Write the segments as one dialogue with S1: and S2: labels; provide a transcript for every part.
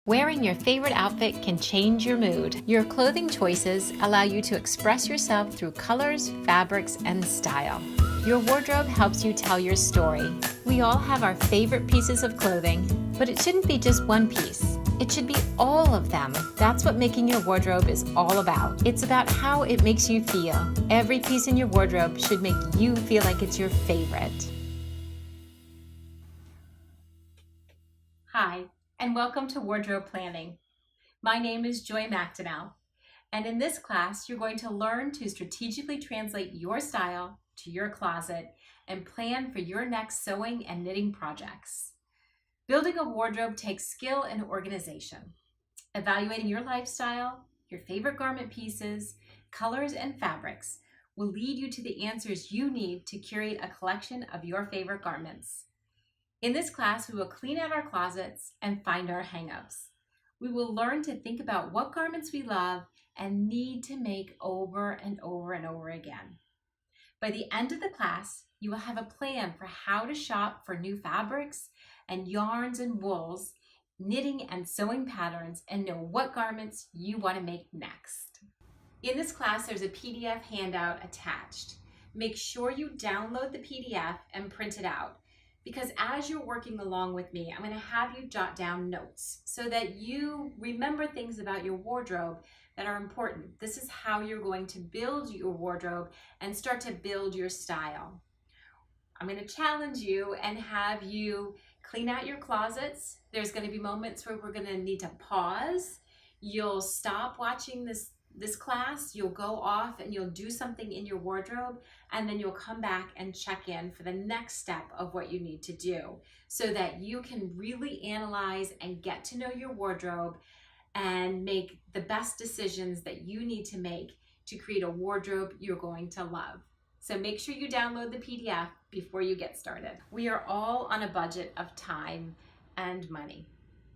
S1: Wearing your favorite outfit can change your mood. Your clothing choices allow you to express yourself through colors, fabrics, and style. Your wardrobe helps you tell your story. We all have our favorite pieces of clothing, but it shouldn't be just one piece. It should be all of them. That's what making your wardrobe is all about. It's about how it makes you feel. Every piece in your wardrobe should make you feel like it's your favorite. Hi, and welcome to Wardrobe Planning. My name is Joy McDonnell, and in this class, you're going to learn to strategically translate your style to your closet and plan for your next sewing and knitting projects. Building a wardrobe takes skill and organization. Evaluating your lifestyle, your favorite garment pieces, colors, and fabrics will lead you to the answers you need to curate a collection of your favorite garments. In this class, we will clean out our closets and find our hang-ups. We will learn to think about what garments we love and need to make over and over and over again. By the end of the class, you will have a plan for how to shop for new fabrics and yarns and wools, knitting and sewing patterns, and know what garments you want to make next. In this class, there's a PDF handout attached. Make sure you download the PDF and print it out, because as you're working along with me, I'm going to have you jot down notes so that you remember things about your wardrobe that are important. This is how you're going to build your wardrobe and start to build your style. I'm going to challenge you and have you clean out your closets. There's going to be moments where we're going to need to pause. You'll stop watching this class, you'll go off and you'll do something in your wardrobe, and then you'll come back and check in for the next step of what you need to do so that you can really analyze and get to know your wardrobe and make the best decisions that you need to make to create a wardrobe you're going to love. So make sure you download the PDF before you get started. We are all on a budget of time and money.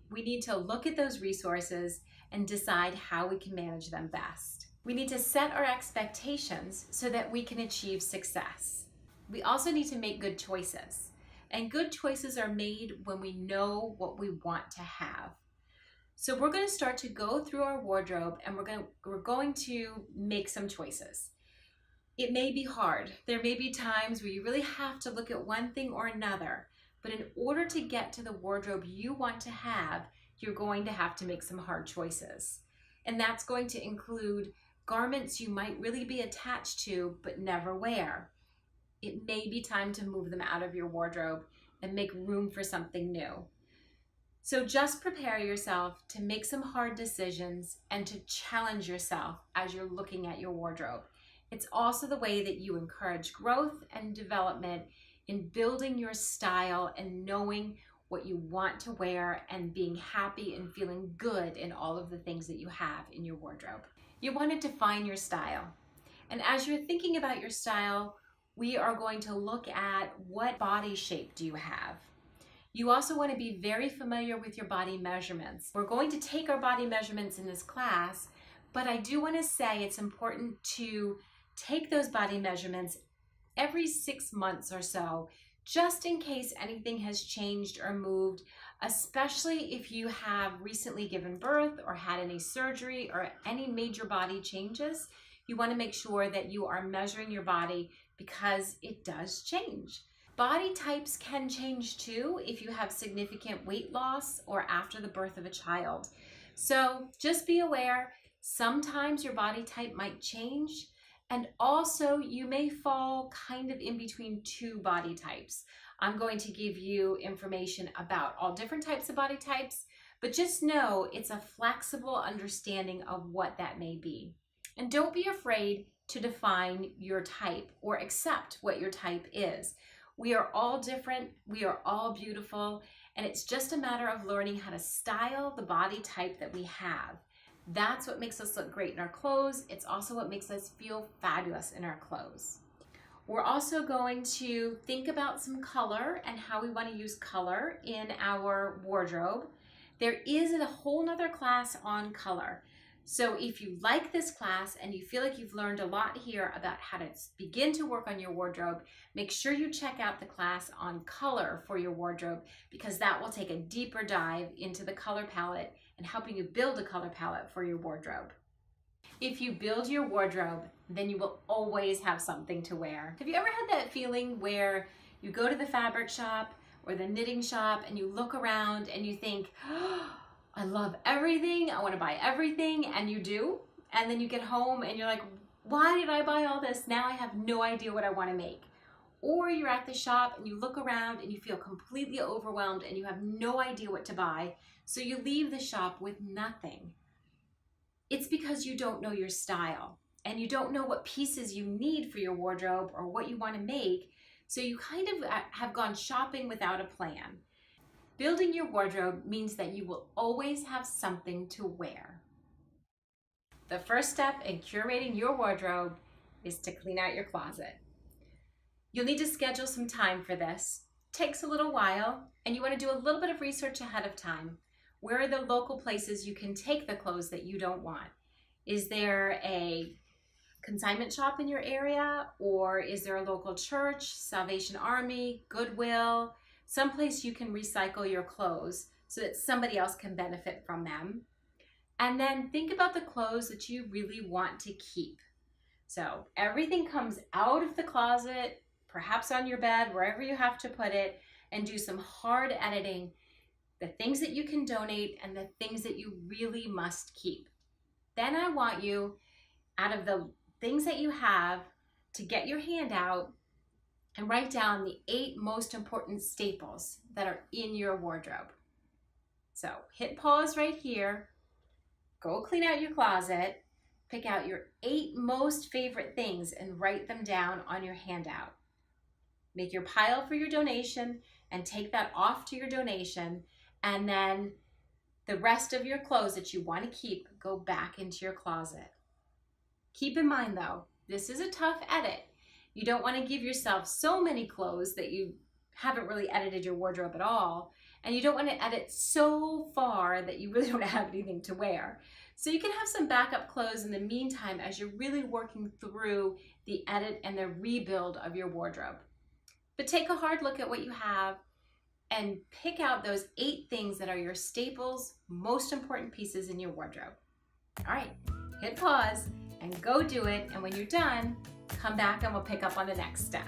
S1: We need to look at those resources and decide how we can manage them best. We need to set our expectations so that we can achieve success. We also need to make good choices. And good choices are made when we know what we want to have. So we're going to start to go through our wardrobe and we're going to make some choices. It may be hard. There may be times where you really have to look at one thing or another. But in order to get to the wardrobe you want to have, you're going to have to make some hard choices. And that's going to include garments you might really be attached to but never wear. It may be time to move them out of your wardrobe and make room for something new. So just prepare yourself to make some hard decisions and to challenge yourself as you're looking at your wardrobe. It's also the way that you encourage growth and development in building your style and knowing what you want to wear and being happy and feeling good in all of the things that you have in your wardrobe. You want to define your style. And as you're thinking about your style, we are going to look at what body shape do you have. You also want to be very familiar with your body measurements. We're going to take our body measurements in this class, but I do want to say it's important to take those body measurements every 6 months or so, just in case anything has changed or moved, especially if you have recently given birth or had any surgery or any major body changes. You want to make sure that you are measuring your body because it does change. Body types can change too if you have significant weight loss or after the birth of a child. So just be aware, sometimes your body type might change. And also, you may fall kind of in between two body types. I'm going to give you information about all different types of body types, but just know it's a flexible understanding of what that may be. And don't be afraid to define your type or accept what your type is. We are all different, we are all beautiful, and it's just a matter of learning how to style the body type that we have. That's what makes us look great in our clothes. It's also what makes us feel fabulous in our clothes. We're also going to think about some color and how we want to use color in our wardrobe. There is a whole nother class on color. So if you like this class and you feel like you've learned a lot here about how to begin to work on your wardrobe, make sure you check out the class on color for your wardrobe, because that will take a deeper dive into the color palette and helping you build a color palette for your wardrobe. If you build your wardrobe, then you will always have something to wear. Have you ever had that feeling where you go to the fabric shop or the knitting shop and you look around and you think, oh, I love everything, I want to buy everything, and you do, and then you get home and you're like, why did I buy all this? Now I have no idea what I want to make. Or you're at the shop and you look around and you feel completely overwhelmed and you have no idea what to buy, so you leave the shop with nothing. It's because you don't know your style and you don't know what pieces you need for your wardrobe or what you want to make, so you kind of have gone shopping without a plan. Building your wardrobe means that you will always have something to wear. The first step in curating your wardrobe is to clean out your closet. You'll need to schedule some time for this. It takes a little while, and you want to do a little bit of research ahead of time. Where are the local places you can take the clothes that you don't want? Is there a consignment shop in your area, or is there a local church, Salvation Army, Goodwill, someplace you can recycle your clothes so that somebody else can benefit from them? And then think about the clothes that you really want to keep. So everything comes out of the closet, perhaps on your bed, wherever you have to put it, and do some hard editing. The things that you can donate and the things that you really must keep. Then I want you, out of the things that you have, to get your hand out and write down the 8 most important staples that are in your wardrobe. So hit pause right here, go clean out your closet, pick out your 8 most favorite things and write them down on your handout. Make your pile for your donation and take that off to your donation, and then the rest of your clothes that you want to keep go back into your closet. Keep in mind though, this is a tough edit. You don't want to give yourself so many clothes that you haven't really edited your wardrobe at all, and you don't want to edit so far that you really don't have anything to wear. So you can have some backup clothes in the meantime as you're really working through the edit and the rebuild of your wardrobe. But take a hard look at what you have and pick out those 8 things that are your staples, most important pieces in your wardrobe. All right, hit pause and go do it. And when you're done, come back and we'll pick up on the next step.